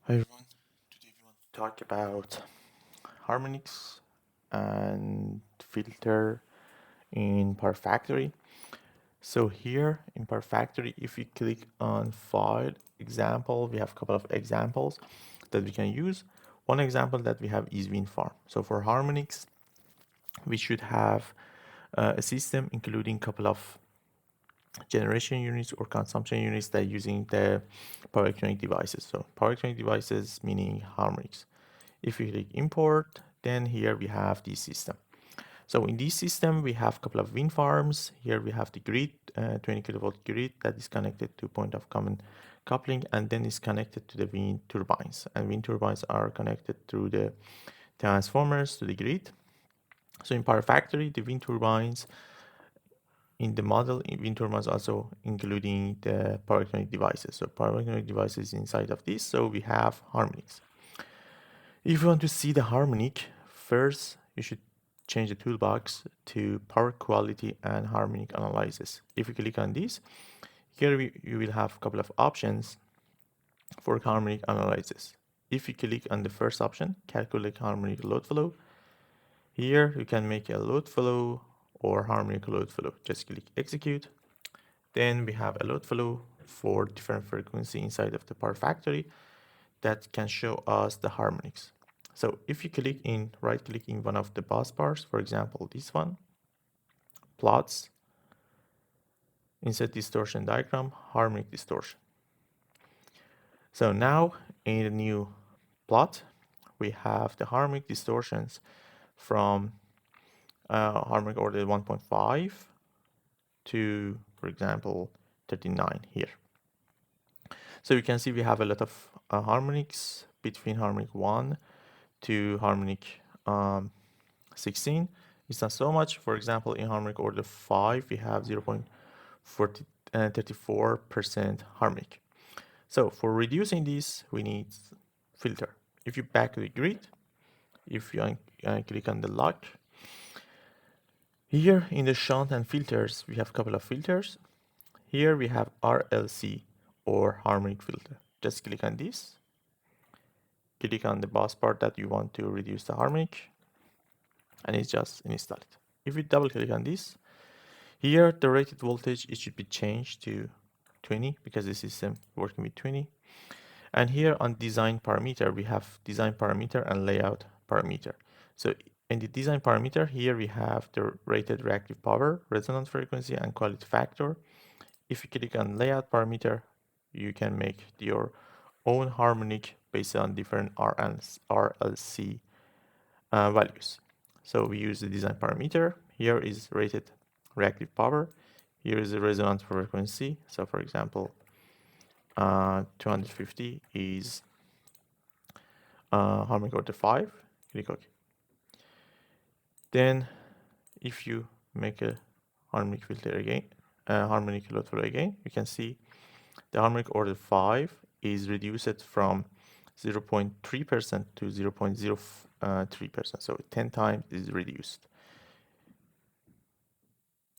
Hi everyone, today we want to talk about harmonics and filter in PowerFactory. So here in PowerFactory, if you click on File, Example, we have a couple of examples that we can use. One example that we have is WinFarm. So for harmonics, we should have a system including a couple of generation units or consumption units that are using the power electronic devices. So power electronic devices meaning harmonics. If we click import, then here we have the system. So in this system, we have a couple of wind farms. Here we have the grid, 20 kilovolt grid that is connected to point of common coupling and then is connected to the wind turbines. And wind turbines are connected through the transformers to the grid. So in PowerFactory, the wind turbines in the model, wind turbines also including the power electronic devices. So power electronic devices inside of this. So we have harmonics. If you want to see the harmonic, first you should change the toolbox to power quality and harmonic analysis. If you click on this, here you will have a couple of options for harmonic analysis. If you click on the first option, calculate harmonic load flow, here you can make a load flow or harmonic load flow. Just click execute. Then we have a load flow for different frequency inside of the PowerFactory that can show us the harmonics. So if you right click in one of the bus bars, for example, this one, plots, insert distortion diagram, harmonic distortion. So now in the new plot, we have the harmonic distortions from harmonic order 1.5 to, for example, 39 here. So you can see we have a lot of harmonics between harmonic 1 to harmonic 16. It's not so much. For example, in harmonic order 5, we have 0.34% harmonic. So for reducing this, we need filter. If you back to the grid, if you click on the lock, here in the shunt and filters, we have a couple of filters. Here we have RLC or harmonic filter. Just click on this. Click on the bus part that you want to reduce the harmonic, and it's just installed. If we double click on this, here the rated voltage, it should be changed to 20 because the system working with 20. And here on design parameter, we have design parameter and layout parameter. So in the design parameter, here we have the rated reactive power, resonance frequency, and quality factor. If you click on layout parameter, you can make your own harmonic based on different RLC values. So we use the design parameter. Here is rated reactive power. Here is the resonance frequency. So for example, 250 is harmonic order 5. Click OK. Then if you make a harmonic filter again, harmonic load flow again, you can see the harmonic order 5 is reduced from 0.3% to 0.03%. So 10 times is reduced.